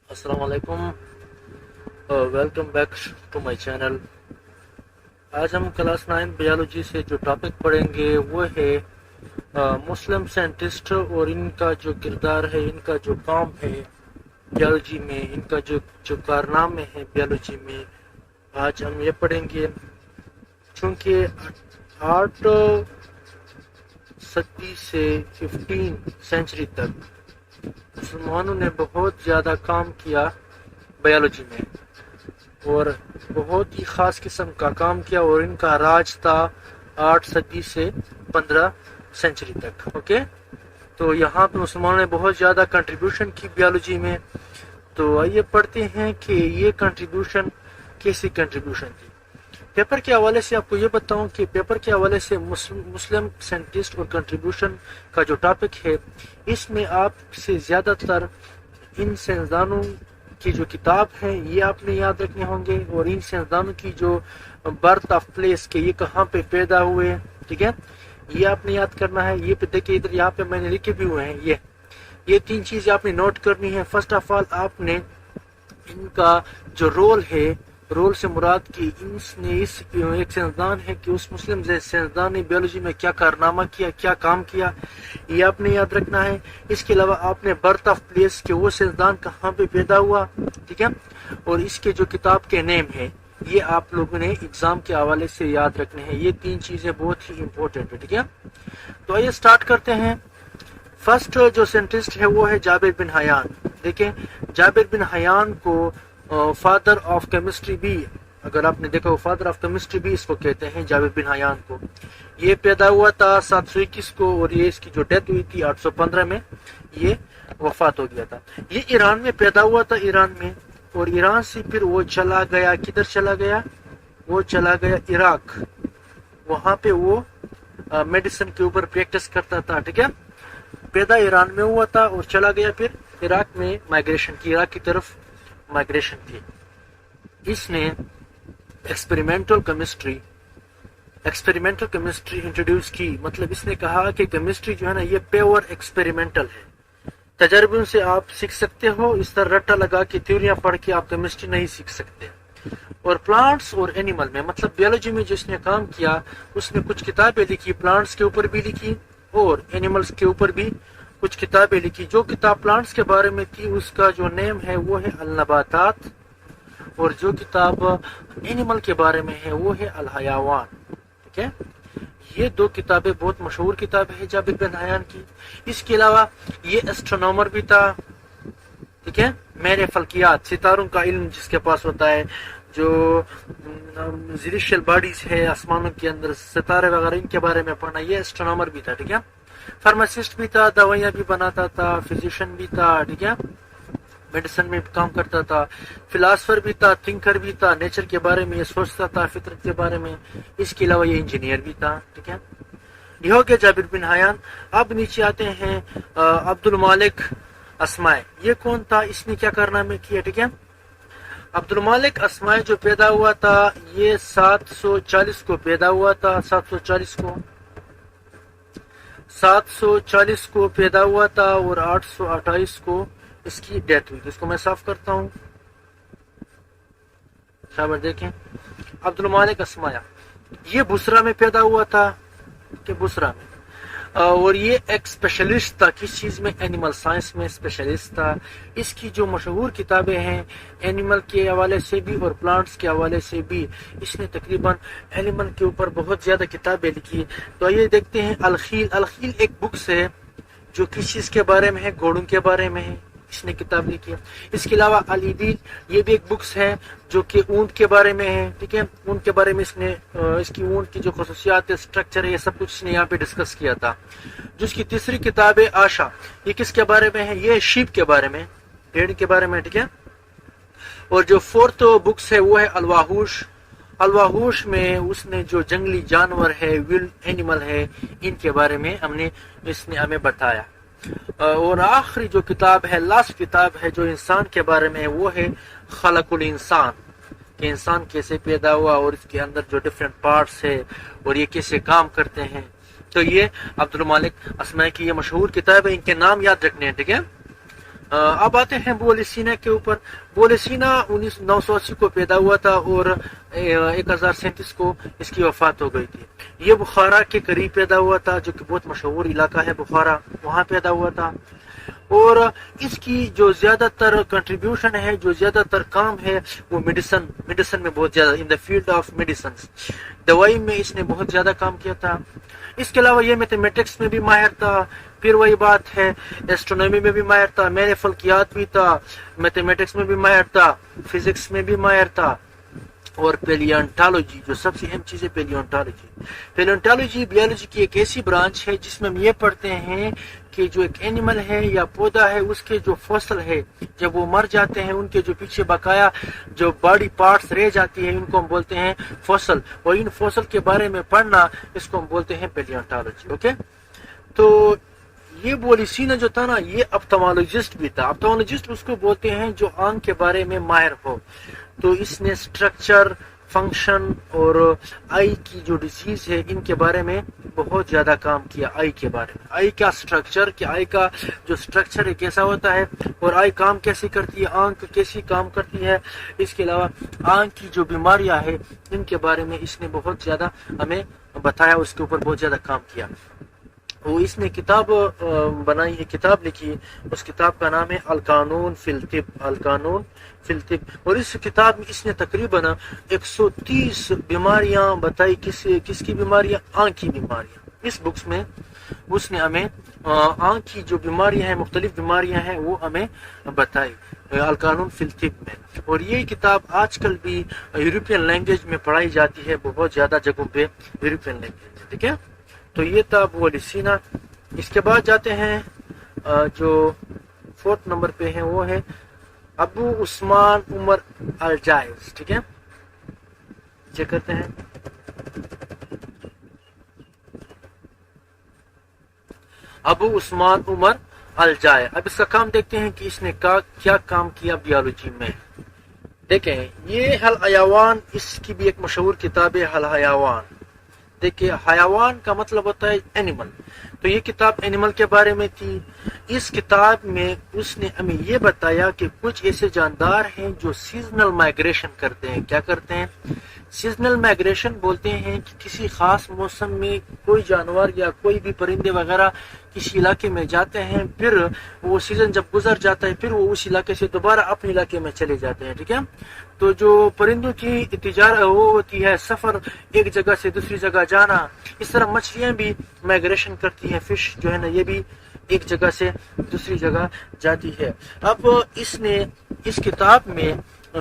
السلام علیکم، welcome back to my channel. آج ہم کلاس 9 بیالوجی سے جو ٹاپک پڑھیں گے وہ ہے مسلم سائنٹسٹ اور ان کا جو کردار ہے، ان کا جو کام ہے بیالوجی میں، ان کا جو کارنامے ہیں بیالوجی میں، آج ہم یہ پڑھیں گے۔ چونکہ 8 صدی سے 15 سینچری تک مسلمانوں نے بہت زیادہ کام کیا بیالوجی میں، اور بہت ہی خاص قسم کا کام کیا، اور ان کا راج تھا 8 صدی سے 15 سینچری تک۔ اوکے، تو یہاں پہ مسلمانوں نے بہت زیادہ کنٹریبیوشن کی بیالوجی میں۔ تو آئیے پڑھتے ہیں کہ یہ کنٹریبیوشن کیسی کنٹریبیوشن تھی۔ پیپر کے حوالے سے آپ کو یہ بتاؤں کہ پیپر کے حوالے سے مسلم سائنٹسٹ اور کنٹریبیوشن کا جو ٹاپک ہے، اس میں آپ سے زیادہ تر ان سائنسدانوں کی جو کتاب ہے یہ آپ نے یاد رکھنے ہوں گے، اور ان سائنسدانوں کی جو برتھ آف پلیس کہ یہ کہاں پہ پیدا ہوئے، ٹھیک ہے، یہ آپ نے یاد کرنا ہے۔ یہ پہ دیکھیں، ادھر یہاں پہ میں نے لکھے بھی ہوئے ہیں، یہ 3 چیزیں آپ نے نوٹ کرنی ہے۔ فرسٹ آف آل آپ نے ان کا جو رول ہے، رول سے مراد کہ ایک سائنسدان ہے کہ اس مسلم سائنسدان نے بیالوجی میں کیا کارنامہ کیا، کیا کام کیا، یہ آپ نے یاد رکھنا ہے۔ اس کے علاوہ آپ نے برتھ آف پلیس کہ وہ سائنسدان کہاں پہ پیدا ہوا، ٹھیک ہے، اور اس کے جو کتاب کے نیم ہے یہ آپ لوگوں نے ایگزام کے حوالے سے یاد رکھنے ہیں۔ یہ 3 چیزیں بہت ہی امپورٹنٹ ہے، ٹھیک ہے۔ تو آئیے سٹارٹ کرتے ہیں۔ فرسٹ جو سائنٹسٹ ہے وہ ہے جابر بن حیان۔ دیکھیں، جابر بن حیان کو فادر آف کیمسٹری بھی، اگر آپ نے دیکھا، فادر آف کیمسٹری بھی اس کو کہتے ہیں، جابر بن حیان کو۔ یہ پیدا ہوا تھا 721 کو، اور یہ اس کی جو ڈیتھ ہوئی تھی 815 میں، یہ وفات ہو گیا تھا۔ یہ ایران میں پیدا ہوا تھا، ایران میں، اور ایران سے پھر وہ چلا گیا، کدھر چلا گیا؟ وہ چلا گیا عراق۔ وہاں پہ وہ میڈیسن کے اوپر پریکٹس کرتا تھا، ٹھیک ہے۔ پیدا ایران میں ہوا تھا اور چلا گیا پھر عراق میں مائگریشن کی، عراق کی طرف مائگریشن تھی۔ اس نے ایکسپیریمنٹل کیمسٹری انٹروڈیوس کی، مطلب اس نے کہا کہ کیمسٹری جو ہے نا یہ پیور ایکسپیریمنٹل ہے، تجربوں سے آپ سیکھ سکتے ہو، اس طرح رٹا لگا کے تھیوریاں پڑھ کے آپ کیمسٹری نہیں سیکھ سکتے۔ اور پلانٹس اور اینیمل میں، مطلب بیولوجی میں جس نے کام کیا اس نے کچھ کتابیں لکھی، پلانٹس کے اوپر بھی لکھی اور اینیملز کے اوپر بھی کچھ کتابیں لکھی۔ جو کتاب پلانٹس کے بارے میں تھی اس کا جو نیم ہے وہ ہے النباتات، اور جو کتاب اینیمل کے بارے میں ہے وہ ہے الحیوان، ٹھیک ہے۔ یہ 2 کتابیں بہت مشہور کتابیں ہیں جابر بن حیان کی۔ اس کے علاوہ یہ اسٹرونومر بھی تھا، ٹھیک ہے، میرے فلکیات، ستاروں کا علم جس کے پاس ہوتا ہے، جو زیریشل باڈیز ہے آسمانوں کے اندر، ستارے وغیرہ، ان کے بارے میں پڑھنا، یہ اسٹرونومر بھی تھا، ٹھیک ہے۔ فارماسسٹ بھی تھا، دوائیاں بھی بناتا تھا، فزیشین بھی تھا، ٹھیک ہے، میڈیسن میں کام کرتا تھا، فلاسفر بھی تھا، تھنکر بھی تھا، نیچر کے بارے میں یہ سوچتا تھا، فطرت کے بارے میں۔ اس کے علاوہ یہ انجینئر بھی تھا، ٹھیک ہے۔ یہ ہو گیا جابر بن حیان۔ اب نیچے آتے ہیں عبد المالک اسماعی۔ یہ کون تھا؟ اس نے کیا کارنامے کیا، ٹھیک ہے۔ عبد المالک اسماعی جو پیدا ہوا تھا یہ 740 کو پیدا ہوا تھا، 740 کو پیدا ہوا تھا، اور 828 کو اس کی ڈیتھ ہوئی تھی۔ اس کو میں صاف کرتا ہوں، شابر دیکھیں، عبد المالک اسماعی یہ بصرہ میں پیدا ہوا تھا، کہ بصرہ میں، اور یہ ایک اسپیشلسٹ تھا، کس چیز میں؟ اینیمل سائنس میں اسپیشلسٹ تھا۔ اس کی جو مشہور کتابیں ہیں اینیمل کے حوالے سے بھی اور پلانٹس کے حوالے سے بھی، اس نے تقریباً اینیمل کے اوپر بہت زیادہ کتابیں لکھی۔ تو آئیے دیکھتے ہیں الخیل ایک بکس ہے جو کس چیز کے بارے میں ہے؟ گھوڑوں کے بارے میں ہے، اس نے کتاب لکھی ہے۔ اس کے علاوہ الابیل یہ بھی ایک بکس ہے جو کہ اونٹ کے بارے میں ہے، ٹھیک ہے، اونٹ کے بارے میں اس کی اونٹ کی جو خصوصیات ہے، اسٹرکچر ہے، یہ سب کچھ اس نے یہاں پہ ڈسکس کیا تھا۔ جو اس کی تیسری کتاب ہے آشا، یہ کس کے بارے میں ہے؟ یہ شیپ کے بارے میں، بھیڑ کے بارے میں، ٹھیک ہے۔ اور جو 4th بکس ہے وہ ہے الواحوش میں اس نے جو جنگلی جانور ہے، ویلڈ اینیمل ہے، ان کے بارے میں اس نے ہمیں بتایا۔ اور آخری جو کتاب ہے، لاسٹ کتاب ہے جو انسان کے بارے میں ہے، وہ ہے خلق الانسان، کہ انسان کیسے پیدا ہوا اور اس کے اندر جو ڈیفرنٹ پارٹس ہے اور یہ کیسے کام کرتے ہیں۔ تو یہ عبد المالک اسماعی کی یہ مشہور کتاب ہے، ان کے نام یاد رکھنے ہیں، ٹھیک ہے۔ اب آتے ہیں بول سینا کے اوپر. بول سینا 1980 کو پیدا ہوا تھا اور 1037 کو اس کی وفات ہو گئی تھی. یہ بخارا کے قریب پیدا ہوا تھا جو کہ بہت مشہور علاقہ ہے بخارا, وہاں پیدا ہوا تھا. اور اس کی جو زیادہ تر کنٹریبیوشن ہے, جو زیادہ تر کام ہے وہ میڈیسن میں بہت زیادہ, ان دا فیلڈ آف میڈیسنس, دوائی میں اس نے بہت زیادہ کام کیا تھا. اس کے علاوہ یہ میتھمیٹکس میں بھی ماہر تھا. پھر وہی بات ہے ایسٹرونومی میں بھی ماہر تھا, میرے فلکیات بھی تھا, میتھمیٹکس میں بھی ماہر تھا, فزکس میں بھی ماہر تھا. اور پیلیونٹالوجی, جو سب سے اہم چیز ہے پیلیونٹالوجی بیولوجی کی ایک ایسی برانچ ہے جس میں ہم یہ پڑھتے ہیں کہ جو ایک اینیمل ہے یا پودا ہے اس کے جو فصل ہے جب وہ مر جاتے ہیں ان کے جو پیچھے بقایا جو باڈی پارٹس رہ جاتی ہیں ان کو ہم بولتے ہیں فصل, اور ان فصل کے بارے میں پڑھنا اس کو ہم بولتے ہیں پیلیونٹالوجی. اوکے, تو یہ بولیسینا جو تھا نا یہ اپتھالمولوجسٹ بھی تھا. اپتھالمولوجسٹ اس کو بولتے ہیں جو آنکھ کے بارے میں ماہر ہو. تو اس نے سٹرکچر, فنکشن اور آئی کی جو ڈیزیز ہے ان کے بارے میں بہت زیادہ کام کیا. آئی کے بارے میں, آئی کا سٹرکچر, کہ آئی کا جو سٹرکچر ہے کیسا ہوتا ہے اور آئی کام کیسے کرتی ہے, آنکھ کیسی کام کرتی ہے. اس کے علاوہ آنکھ کی جو بیماریاں ہیں ان کے بارے میں اس نے بہت زیادہ ہمیں بتایا, اس کے اوپر بہت زیادہ کام کیا. وہ اس نے کتاب بنائی ہے, کتاب لکھی, اس کتاب کا نام ہے القانون فی الطب, القانون فی الطب. اور اس کتاب میں اس نے تقریباً 130 بیماریاں بتائی. کس کی بیماریاں؟ آنکھ کی بیماریاں. اس بکس میں اس نے ہمیں آنکھ کی جو بیماریاں ہیں, مختلف بیماریاں ہیں, وہ ہمیں بتائی القانون فی الطب میں. اور یہ کتاب آج کل بھی یورپین لینگویج میں پڑھائی جاتی ہے, بہت زیادہ جگہوں پہ یورپین لینگویج میں. ٹھیک ہے, تو یہ تھا بولیسینا. اس کے بعد جاتے ہیں جو 4 نمبر پہ ہیں وہ ہے ابو عثمان عمر الجائز. ٹھیک ہے, چیک کرتے ہیں. ابو عثمان عمر الجائز. اب اس کا کام دیکھتے ہیں کہ اس نے کیا کام کیا بیولوجی میں. دیکھیں یہ حل حیوان, اس کی بھی ایک مشہور کتاب ہے حل حیوان. دیکھیں حیوان کا مطلب ہوتا ہے اینیمل, تو یہ کتاب اینیمل کے بارے میں تھی. اس کتاب میں اس نے ہمیں یہ بتایا کہ کچھ ایسے جاندار ہیں جو سیزنل مائگریشن کرتے ہیں. کیا کرتے ہیں؟ سیزنل مائگریشن بولتے ہیں کہ کسی خاص موسم میں کوئی جانور یا کوئی بھی پرندے وغیرہ کسی علاقے میں جاتے ہیں, پھر وہ سیزن جب گزر جاتا ہے پھر وہ اس علاقے سے دوبارہ اپنے علاقے میں چلے جاتے ہیں. ٹھیک ہے, تو جو پرندوں کی تجارت وہ ہوتی ہے سفر, ایک جگہ سے دوسری جگہ جانا. اس طرح مچھلیاں بھی مائگریشن کرتی ہیں, فش جو ہے نا یہ بھی ایک جگہ سے دوسری جگہ جاتی ہے. اب اس نے اس کتاب میں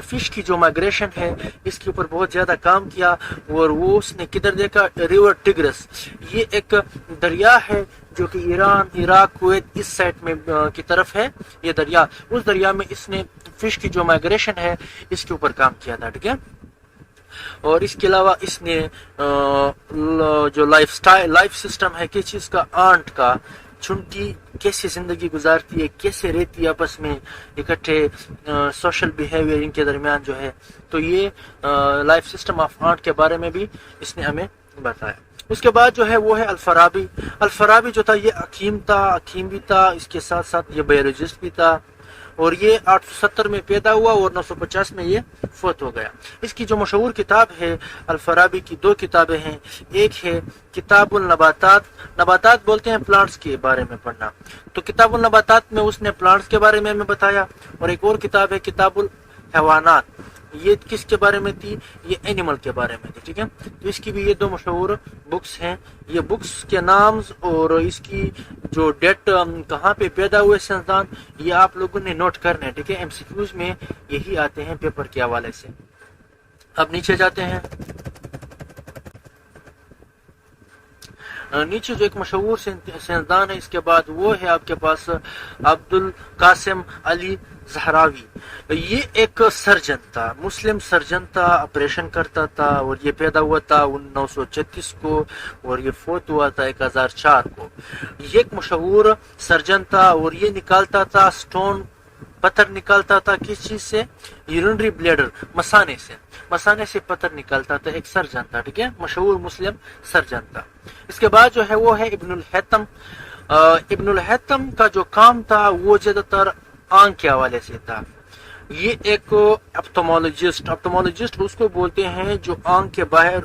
فش کی جو مائگریشن ہے اس کے اوپر بہت زیادہ کام کیا. اور وہ اس نے کدھر دیکھا؟ ریور ٹگرس, یہ ایک دریا ہے جو کہ ایران, عراق, کویت اس سائڈ میں کی طرف ہے یہ دریا. اس دریا میں اس نے فش کی جو مائگریشن ہے اس کے اوپر کام کیا تھا. ٹھیک ہے, اور اس کے علاوہ اس نے جو لائف سسٹم ہے کس چیز کا, آنٹ کا, چنٹی کیسے زندگی گزارتی ہے, کیسے رہتی ہے آپس میں اکٹھے, سوشل بیہیویئر ان کے درمیان جو ہے, تو یہ لائف سسٹم آف آنٹ کے بارے میں بھی اس نے ہمیں بتایا. اس کے بعد جو ہے وہ ہے الفارابی. الفارابی جو تھا یہ حکیم بھی تھا, اس کے ساتھ ساتھ یہ بایولوجسٹ بھی تھا. اور یہ 870 میں پیدا ہوا اور 950 میں یہ فوت ہو گیا. اس کی جو مشہور کتاب ہے الفارابی کی 2 کتابیں ہیں. ایک ہے کتاب النباتات, نباتات بولتے ہیں پلانٹس کے بارے میں پڑھنا, تو کتاب النباتات میں اس نے پلانٹس کے بارے میں ہمیں بتایا. اور ایک اور کتاب ہے کتاب الحیوانات, یہ کس کے بارے میں تھی؟ یہ اینیمل کے بارے میں تھی. ٹھیک ہے, تو اس کی بھی یہ 2 مشہور بکس ہیں. یہ بکس کے نامز اور اس کی جو ڈیٹ کہاں پہ پیدا ہوئے سائنسدان یہ آپ لوگوں نے نوٹ کرنا ہے. ٹھیک ہے, ایم سی کیوز میں یہی آتے ہیں پیپر کے حوالے سے. اب نیچے جاتے ہیں. نیچے جو ایک مشہور سائنسدان ہے اس کے بعد وہ ہے آپ کے پاس عبدالقاسم علی زہراوی. یہ ایک سرجن تھا, مسلم سرجن تھا, آپریشن کرتا تھا. اور یہ پیدا ہوا تھا 1936 کو اور یہ فوت ہوا تھا 1004 کو. یہ ایک مشہور سرجن تھا اور یہ نکالتا تھا سٹون, پتھر نکالتا تھا کس چیز سے؟ یورینری بلیڈر, مسانے سے پتھر نکالتا تھا. ایک سرجن تھا. ٹھیک ہے, مشہور مسلم سرجن تھا. اس کے بعد جو ہے وہ ہے ابن الحیثم. ابن الحیثم کا جو کام تھا وہ زیادہ تر آنکھ کے حوالے سے تھا۔ یہ ایک اپتھالمولوجسٹ اس کو بولتے ہیں جو آنکھ کے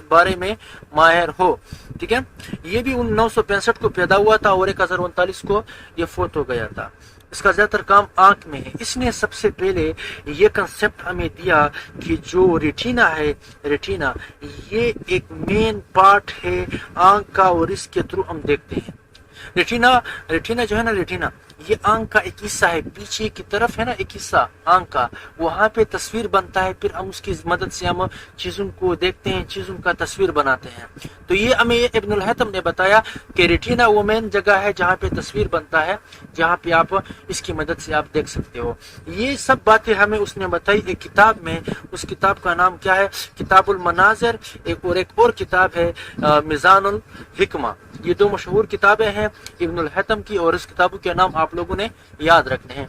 بارے میں ماہر ہو، ٹھیک ہے۔ یہ بھی 1965 کو پیدا ہوا تھا اور 1039 کو یہ فوت ہو گیا تھا۔ اس کا زیادہ تر کام آنکھ میں ہے۔ اس نے سب سے پہلے یہ کنسپٹ ہمیں دیا کہ جو ریٹینا ہے، ریٹینا یہ ایک مین پارٹ ہے آنکھ کا، اور اس کے تھرو ہم دیکھتے ہیں۔ ریٹینا جو ہے نا، ریٹینا یہ آنکھ کا ایک حصہ ہے، پیچھے کی طرف ہے نا ایک حصہ آنکھ کا، وہاں پہ تصویر بنتا ہے، پھر ہم اس کی مدد سے ہم چیزوں کو دیکھتے ہیں، چیزوں کا تصویر بناتے ہیں۔ تو یہ ہمیں ابن الہیثم نے بتایا کہ ریٹینا وہ مین جگہ ہے جہاں پہ تصویر بنتا ہے، جہاں پہ آپ اس کی مدد سے آپ دیکھ سکتے ہو۔ یہ سب باتیں ہمیں اس نے بتائی ایک کتاب میں۔ اس کتاب کا نام کیا ہے؟ کتاب المناظر۔ ایک اور کتاب ہے میزان الحکمہ۔ یہ دو مشہور کتابیں ہیں ابن الہیثم کی، اور اس کتابوں کے نام آپ لوگوں نے یاد رکھنے ہیں۔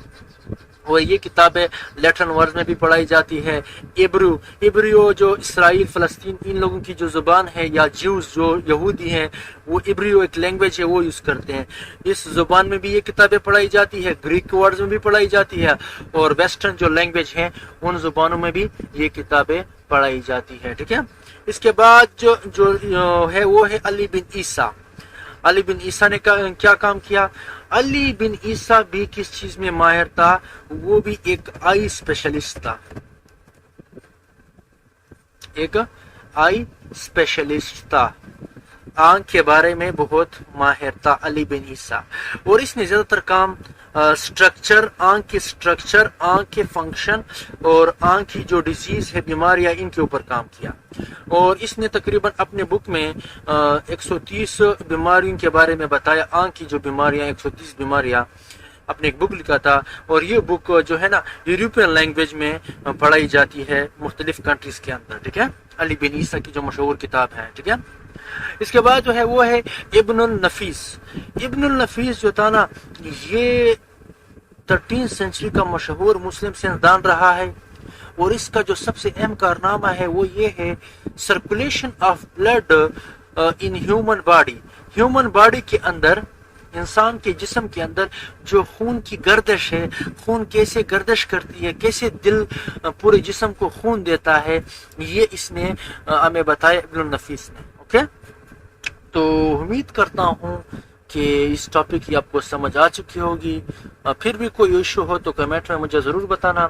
اور یہ کتابیں لیٹن ورز میں بھی پڑھائی جاتی ہے۔ عبریو جو اسرائیل فلسطین ان لوگوں کی جو زبان ہے، یا جیوز جو یہودی ہیں، وہ عبریو ایک لینگویج ہے، وہ یوز کرتے ہیں۔ اس زبان میں بھی یہ کتابیں پڑھائی جاتی ہے، گریک ورڈز میں بھی پڑھائی جاتی ہے، اور ویسٹرن جو لینگویج ہیں ان زبانوں میں بھی یہ کتابیں پڑھائی جاتی ہے، ٹھیک ہے۔ اس کے بعد جو ہے وہ ہے علی بن عیسیٰ۔ علی بن عیسیٰ نے کیا کام کیا؟ علی بن عیسیٰ بھی کس چیز میں ماہر تھا؟ وہ بھی ایک آئی اسپیشلسٹ تھا، ایک آئی اسپیشلسٹ تھا، آنکھ کے بارے میں بہت ماہر تھا علی بن عیسیٰ۔ اور اس نے زیادہ تر کام سٹرکچر، آنکھ کے سٹرکچر، آنکھ کے فنکشن اور آنکھ کی جو ڈیزیز ہے، بیماریاں، ان کے اوپر کام کیا۔ اور اس نے تقریباً اپنے بک میں 130 بیماریوں کے بارے میں بتایا، آنکھ کی جو بیماریاں 130 بیماریاں، اپنے ایک بک لکھا تھا۔ اور یہ بک جو ہے نا یورپین لینگویج میں پڑھائی جاتی ہے مختلف کنٹریز کے اندر، ٹھیک ہے۔ علی بن عیسیٰ کی جو مشہور کتاب ہے، ٹھیک ہے۔ اس کے بعد جو ہے وہ ہے ابن النفیس۔ ابن النفیس جو تھا نا، یہ 13 سینچری کا مشہور مسلم سائنسدان رہا ہے، اور اس کا جو سب سے اہم کارنامہ ہے وہ یہ ہے circulation of blood in human body. Human body کے اندر، انسان کے جسم کے اندر جو خون کی گردش ہے، خون کیسے گردش کرتی ہے، کیسے دل پورے جسم کو خون دیتا ہے، یہ اس نے ہمیں بتایا ابن النفیس نے، اوکے۔ تو امید کرتا ہوں کہ اس ٹاپک کی آپ کو سمجھ آ چکی ہوگی۔ پھر بھی کوئی ایشو ہو تو کمنٹ میں مجھے ضرور بتانا۔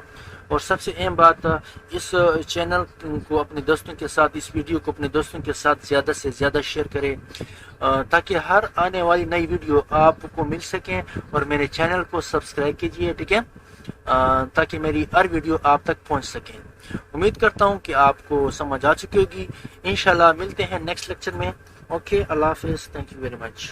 اور سب سے اہم بات، اس چینل کو اپنے دوستوں کے ساتھ، اس ویڈیو کو اپنے دوستوں کے ساتھ زیادہ سے زیادہ شیئر کریں، تاکہ ہر آنے والی نئی ویڈیو آپ کو مل سکیں۔ اور میرے چینل کو سبسکرائب کیجئے، ٹھیک ہے، تاکہ میری ہر ویڈیو آپ تک پہنچ سکیں۔ امید کرتا ہوں کہ آپ کو سمجھ آ چکی ہوگی۔ انشاءاللہ ملتے ہیں نیکسٹ لیکچر میں۔ اوکے، اللہ حافظ، تھینک یو ویری مچ۔